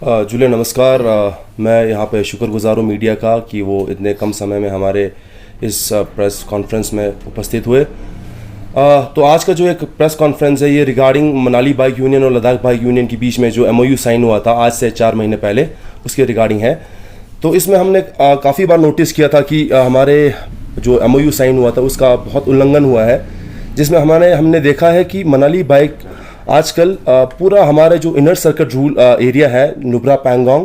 जुले नमस्कार। मैं यहाँ पे शुक्रगुजार हूँ मीडिया का कि वो इतने कम समय में हमारे इस प्रेस कॉन्फ्रेंस में उपस्थित हुए। तो आज का जो एक प्रेस कॉन्फ्रेंस है ये रिगार्डिंग मनाली बाइक यूनियन और लद्दाख बाइक यूनियन के बीच में जो MOU साइन हुआ था आज से 4 महीने पहले, उसके रिगार्डिंग है। तो इसमें हमने काफ़ी बार नोटिस किया था कि हमारे जो MOU साइन हुआ था उसका बहुत उल्लंघन हुआ है, जिसमें हमने देखा है कि मनाली बाइक आजकल पूरा हमारे जो इनर सर्किट रूल एरिया है नुब्रा पैंगोंग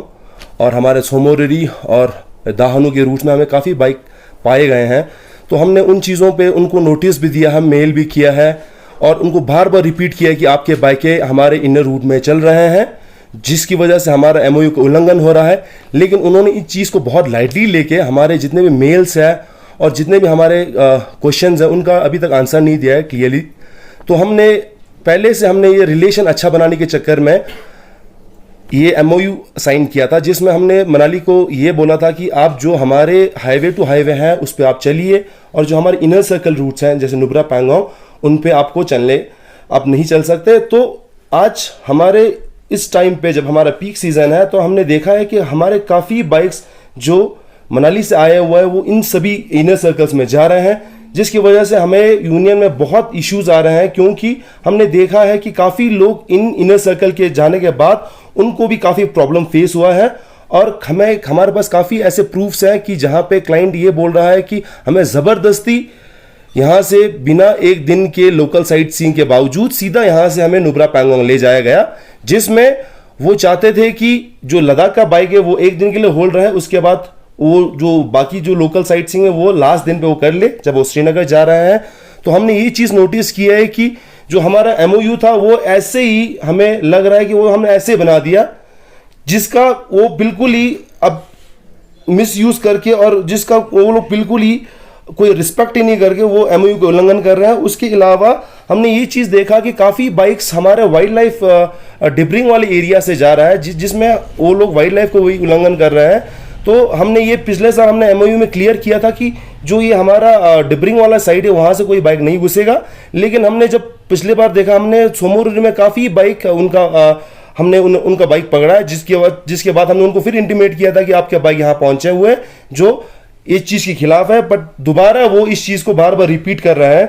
और हमारे सोमोरिरी और दाहनु के रूट में हमें काफ़ी बाइक पाए गए हैं। तो हमने उन चीज़ों पे उनको नोटिस भी दिया है, मेल भी किया है और उनको बार बार रिपीट किया है कि आपके बाइकें हमारे इनर रूट में चल रहे हैं, जिसकी वजह से हमारा MOU का उल्लंघन हो रहा है। लेकिन उन्होंने इस चीज़ को बहुत लाइटली लेके हमारे जितने भी मेल्स हैं और जितने भी हमारे क्वेश्चंस हैं उनका अभी तक आंसर नहीं दिया है क्लियरली। तो हमने पहले से ये रिलेशन अच्छा बनाने के चक्कर में ये MOU साइन किया था, जिसमें हमने मनाली को ये बोला था कि आप जो हमारे हाईवे टू हाईवे हैं उस पर आप चलिए और जो हमारे इनर सर्कल रूट्स हैं जैसे नुब्रा पैंगोंग उन पे आपको आप नहीं चल सकते। तो आज हमारे इस टाइम पे जब हमारा पीक सीज़न है तो हमने देखा है कि हमारे काफ़ी बाइक्स जो मनाली से आए हुआ है वो इन सभी इनर सर्कल्स में जा रहे हैं, जिसकी वजह से हमें यूनियन में बहुत इश्यूज आ रहे हैं, क्योंकि हमने देखा है कि काफ़ी लोग इन इनर सर्कल के जाने के बाद उनको भी काफ़ी प्रॉब्लम फेस हुआ है। और हमारे पास काफ़ी ऐसे प्रूफ्स हैं कि जहां पे क्लाइंट ये बोल रहा है कि हमें ज़बरदस्ती यहां से बिना एक दिन के लोकल साइट सीइंग के बावजूद सीधा यहां से हमें नुब्रा पैंगोंग ले जाया गया, जिसमें वो चाहते थे कि जो लद्दाख का बाइक है वो एक दिन के लिए होल्ड रहे, उसके बाद वो जो बाकी जो लोकल साइट सीइंग है वो लास्ट दिन पे वो कर ले जब वो श्रीनगर जा रहे हैं। तो हमने ये चीज़ नोटिस किया है कि जो हमारा MOU था वो ऐसे ही हमें लग रहा है कि वो हमने ऐसे बना दिया, जिसका वो बिल्कुल ही अब मिसयूज करके और जिसका वो लोग बिल्कुल ही कोई रिस्पेक्ट ही नहीं करके वो MOU का उल्लंघन कर रहे हैं। उसके अलावा हमने ये चीज़ देखा कि काफ़ी बाइक्स हमारे वाइल्ड लाइफ डिबरिंग वाले एरिया से जा रहा है, जिसमें वो लोग वाइल्ड लाइफ को वही उल्लंघन कर रहे हैं। तो हमने ये पिछले साल हमने MOU में क्लियर किया था कि जो ये हमारा डिबरिंग वाला साइड है वहाँ से कोई बाइक नहीं घुसेगा। लेकिन हमने जब पिछले बार देखा हमने सोमोरिरी में काफ़ी बाइक हमने उनका बाइक पकड़ा है, जिसके बाद हमने उनको फिर इंटीमेट किया था कि आपके बाइक यहाँ पहुँचे हुए हैं जो इस चीज़ के खिलाफ है, बट दोबारा वो इस चीज़ को बार बार रिपीट कर रहे हैं।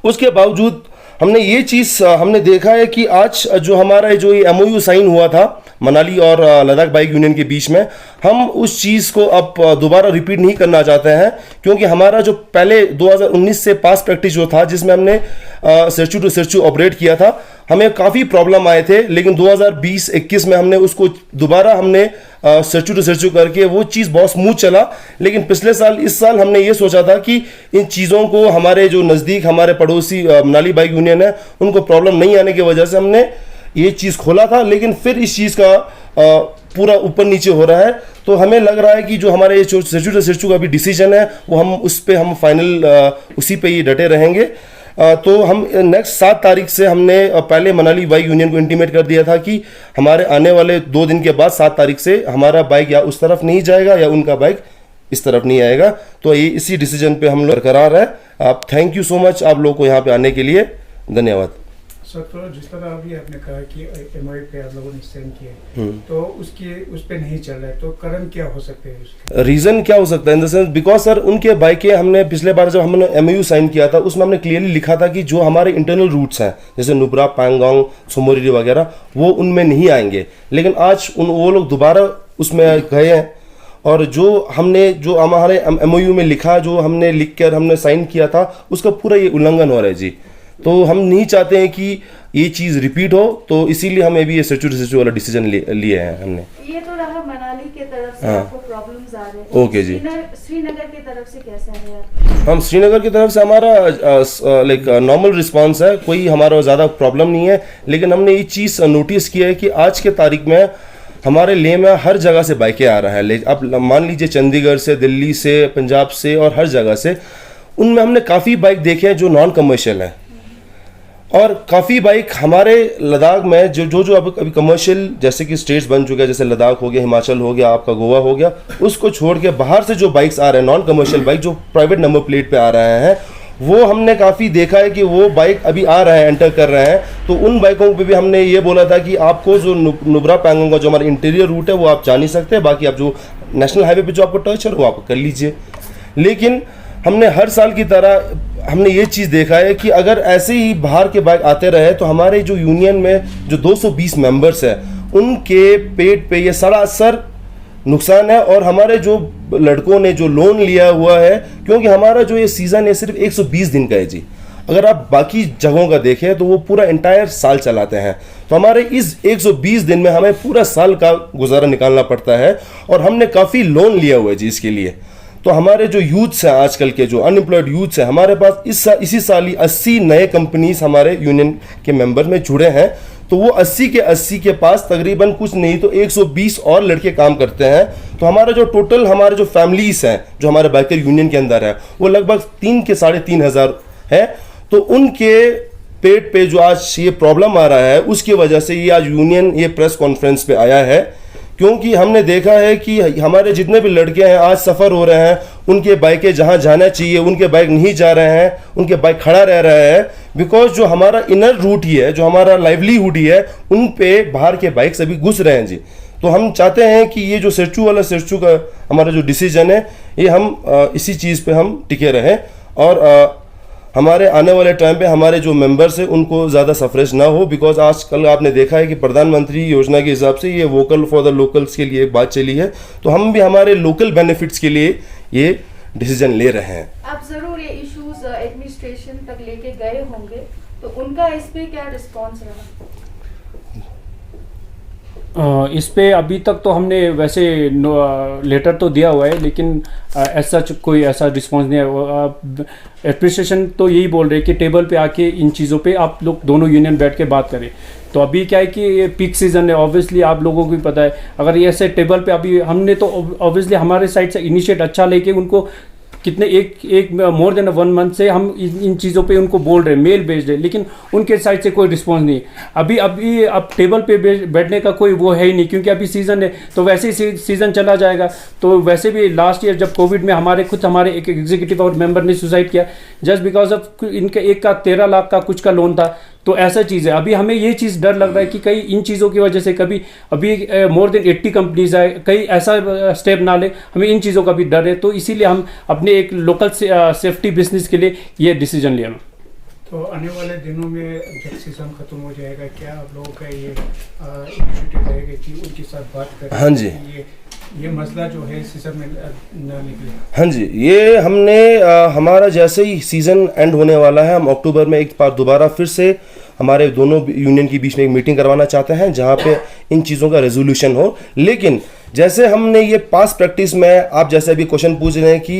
उसके बावजूद हमने ये चीज़ हमने देखा है कि आज जो हमारा जो ये MOU साइन हुआ था मनाली और लद्दाख बाइक यूनियन के बीच में, हम उस चीज़ को अब दोबारा रिपीट नहीं करना चाहते हैं, क्योंकि हमारा जो पहले 2019 से पास प्रैक्टिस जो था जिसमें हमने सिरचू टू सिरचू ऑपरेट किया था, हमें काफ़ी प्रॉब्लम आए थे। लेकिन 2020-21 में हमने उसको दोबारा हमने सिरचू टू सिरचू करके वो चीज़ बहुत स्मूथ चला। लेकिन पिछले साल इस साल हमने ये सोचा था कि इन चीज़ों को हमारे जो नज़दीक हमारे पड़ोसी मनाली बाइक यूनियन है उनको प्रॉब्लम नहीं आने की वजह से हमने ये चीज़ खोला था। लेकिन फिर इस चीज़ का पूरा ऊपर नीचे हो रहा है। तो हमें लग रहा है कि जो हमारे सिरचू टू सिरचू का भी डिसीजन है वो हम उस पर हम फाइनल उसी पे ही डटे रहेंगे। तो हम नेक्स्ट 7 तारीख से हमने पहले मनाली बाइक यूनियन को इंटीमेट कर दिया था कि हमारे आने वाले 2 दिन के बाद 7 तारीख से हमारा बाइक या उस तरफ नहीं जाएगा या उनका बाइक इस तरफ नहीं आएगा। तो ये इसी डिसीजन पे हम लोग बरकरार है। आप थैंक यू सो मच आप लोग को यहाँ पे आने के लिए, धन्यवाद। सर, तो जिस तरह अभी आपने कहा कि MOU पे आप लोगों ने साइन किया तो उस पे नहीं चल रहा है, तो कारण क्या हो सकते हैं उसके? रीज़न क्या हो सकता है in the sense because sir उनके बाइकें हमने पिछले बार जब हमने MOU साइन किया था उसमें हमने क्लियरली लिखा था कि जो हमारे इंटरनल रूट्स हैं जैसे नुब्रा पैंगोंग सोमोरिरी वगैरह वो उनमें नहीं आएंगे। लेकिन आज वो लोग दोबारा उसमें गए हैं और जो हमारे MOU में लिखा, जो हमने लिख कर हमने साइन किया था उसका पूरा ये उल्लंघन हो रहा है जी। तो हम नहीं चाहते हैं कि ये चीज़ रिपीट हो, तो इसीलिए हमें भी ये सिरचू टू सिरचू वाला डिसीजन लिए हैं हमने। ये तो रहा मनाली के तरफ से आपको प्रॉब्लम्स आ रहे हैं। ओके जी। श्रीनगर की तरफ से कैसा है? हम श्रीनगर की तरफ से हमारा लाइक नॉर्मल रिस्पांस है, कोई हमारा ज़्यादा प्रॉब्लम नहीं है। लेकिन हमने ये चीज़ नोटिस किया है कि आज के तारीख में हमारे लेह में हर जगह से बाइकें आ रहा है। अब मान लीजिए चंडीगढ़ से, दिल्ली से, पंजाब से और हर जगह से, उनमें हमने काफ़ी बाइक देखे हैं जो नॉन कमर्शियल है और काफ़ी बाइक हमारे लद्दाख में जो अभी कमर्शियल जैसे कि स्टेट्स बन चुके हैं, जैसे लद्दाख हो गया, हिमाचल हो गया, आपका गोवा हो गया, उसको छोड़ के बाहर से जो बाइक्स आ रहे हैं नॉन कमर्शियल बाइक जो प्राइवेट नंबर प्लेट पे आ रहे हैं वो हमने काफ़ी देखा है कि वो बाइक अभी आ रहे हैं, एंटर कर रहे हैं, तो उन बाइकों पे भी हमने ये बोला था कि आपको जो नुब्रा पैंगोंग का जो हमारा इंटीरियर रूट है वो आप जा नहीं सकते, बाकी आप जो नेशनल हाईवे पे जो आपको टच है वो आप कर लीजिए। लेकिन हमने हर साल की तरह हमने ये चीज़ देखा है कि अगर ऐसे ही बाहर के बाइक आते रहे तो हमारे जो यूनियन में जो 220 मेंबर्स हैं उनके पेट पे ये सरासर नुकसान है। और हमारे जो लड़कों ने जो लोन लिया हुआ है, क्योंकि हमारा जो ये सीज़न है सिर्फ 120 दिन का है जी, अगर आप बाकी जगहों का देखें तो वो पूरा इंटायर साल चलाते हैं, तो हमारे इस 120 दिन में हमें पूरा साल का गुजारा निकालना पड़ता है और हमने काफ़ी लोन लिया हुआ है जी इसके लिए। तो हमारे जो यूथ्स हैं आजकल के जो अनएम्प्लॉयड यूथ्स हैं, हमारे पास इसी साल ही 80 नए कंपनीज हमारे यूनियन के मेंबर में जुड़े हैं, तो वो 80 के पास तकरीबन कुछ नहीं तो 120 और लड़के काम करते हैं। तो हमारा जो टोटल हमारे जो फैमिलीज हैं जो हमारे बाइकर यूनियन के अंदर है वो लगभग 3 के 3.5 हज़ार है। तो उनके पेट पे जो आज ये प्रॉब्लम आ रहा है उसकी वजह से ये आज यूनियन ये प्रेस कॉन्फ्रेंस पे आया है, क्योंकि हमने देखा है कि हमारे जितने भी लड़के हैं आज सफ़र हो रहे हैं, उनके बाइकें जहां जाना चाहिए उनके बाइक नहीं जा रहे हैं, उनके बाइक खड़ा रह रहा है, बिकॉज जो हमारा इनर रूट ही है, जो हमारा लाइवलीहुड ही है, उन पे बाहर के बाइक सभी घुस रहे हैं जी। तो हम चाहते हैं कि ये जो सिरचू का हमारा जो डिसीजन है ये हम इसी चीज़ पे हम टिके रहें और हमारे आने वाले टाइम पे हमारे जो मेंबर्स हैं उनको ज़्यादा सफरेज ना हो, बिकॉज आजकल आपने देखा है कि प्रधानमंत्री योजना के हिसाब से ये वोकल फॉर द लोकल्स के लिए एक बात चली है, तो हम भी हमारे लोकल बेनिफिट्स के लिए ये डिसीजन ले रहे हैं। आप जरूर ये इश्यूज एडमिनिस्ट्रेशन तक लेके गए होंगे, तो उनका इस पे क्या रिस्पॉन्स रहा? इस पे अभी तक तो हमने वैसे लेटर तो दिया हुआ है, लेकिन ऐसा कोई ऐसा रिस्पांस नहीं है। एडमिनिस्ट्रेशन तो यही बोल रहे हैं कि टेबल पे आके इन चीज़ों पे आप लोग दोनों यूनियन बैठ के बात करें। तो अभी क्या है कि ये पीक सीज़न है, ऑब्वियसली आप लोगों को भी पता है, अगर ये ऐसे टेबल पे अभी हमने तो ऑब्वियसली हमारे साइड से इनिशिएट अच्छा लेके उनको कितने एक मोर देन 1 मंथ से हम इन चीज़ों पे उनको बोल रहे हैं, मेल भेज रहे हैं, लेकिन उनके साइड से कोई रिस्पांस नहीं है। अभी अब टेबल पे बैठने का कोई वो है ही नहीं, क्योंकि अभी सीज़न है तो वैसे ही सीज़न चला जाएगा। तो वैसे भी लास्ट ईयर जब कोविड में हमारे एक एग्जीक्यूटिव और मेंबर ने सुसाइड किया जस्ट बिकॉज ऑफ इनके एक का 13 लाख का कुछ का लोन था। तो ऐसा चीज़ है, अभी हमें ये चीज़ डर लग रहा है कि कहीं इन चीज़ों की वजह से कभी अभी मोर देन 80 कंपनीज है, कहीं ऐसा स्टेप ना ले, हमें इन चीज़ों का भी डर है। तो इसीलिए हम अपने एक लोकल सेफ्टी बिजनेस के लिए ये डिसीजन लिया। तो आने वाले दिनों में जब सीजन खत्म हो जाएगा, क्या आप लोगों का ये इनिशिएटिव रहेगा कि उनके साथ बात करें? हाँ जी, ये मसला जो है सीजन में न निकले। हाँ जी, ये हमने हमारा जैसे ही सीज़न एंड होने वाला है, हम अक्टूबर में एक बार दोबारा फिर से हमारे दोनों यूनियन के बीच में एक मीटिंग करवाना चाहते हैं जहाँ पे इन चीज़ों का रेजोल्यूशन हो। लेकिन जैसे हमने ये पास्ट प्रैक्टिस में आप जैसे अभी क्वेश्चन पूछ रहे हैं कि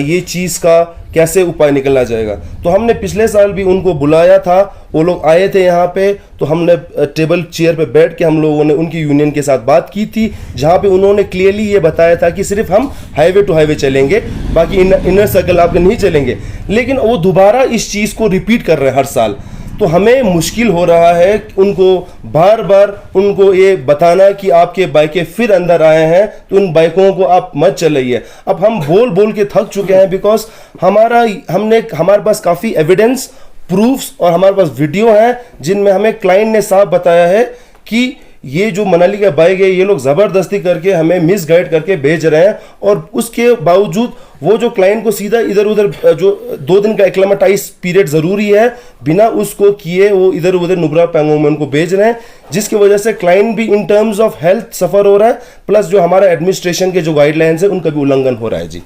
ये चीज़ का कैसे उपाय निकलना जाएगा, तो हमने पिछले साल भी उनको बुलाया था, वो लोग आए थे यहाँ पे, तो हमने टेबल चेयर पे बैठ के हम लोगों ने उनकी यूनियन के साथ बात की थी, जहाँ पे उन्होंने क्लियरली ये बताया था कि सिर्फ हम हाईवे टू हाईवे चलेंगे, बाकी इनर सर्कल आपके नहीं चलेंगे। लेकिन वो दोबारा इस चीज़ को रिपीट कर रहे हैं हर साल, तो हमें मुश्किल हो रहा है उनको बार बार उनको ये बताना कि आपके बाइकें फिर अंदर आए हैं तो उन बाइकों को आप मत चलाइए। अब हम बोल के थक चुके हैं, बिकॉज हमारे पास काफ़ी एविडेंस प्रूफ्स और हमारे पास वीडियो हैं जिनमें हमें क्लाइंट ने साफ बताया है कि ये जो मनाली का बाइक है ये लोग ज़बरदस्ती करके हमें मिसगाइड करके भेज रहे हैं, और उसके बावजूद वो जो क्लाइंट को सीधा इधर उधर जो 2 दिन का एक्लेमेटाइज पीरियड ज़रूरी है, बिना उसको किए वो इधर उधर नुब्रा पैंगोंग में उनको भेज रहे हैं, जिसकी वजह से क्लाइंट भी इन टर्म्स ऑफ हेल्थ सफ़र हो रहा है, प्लस जो हमारा एडमिनिस्ट्रेशन के जो गाइडलाइंस है उनका भी उल्लंघन हो रहा है जी।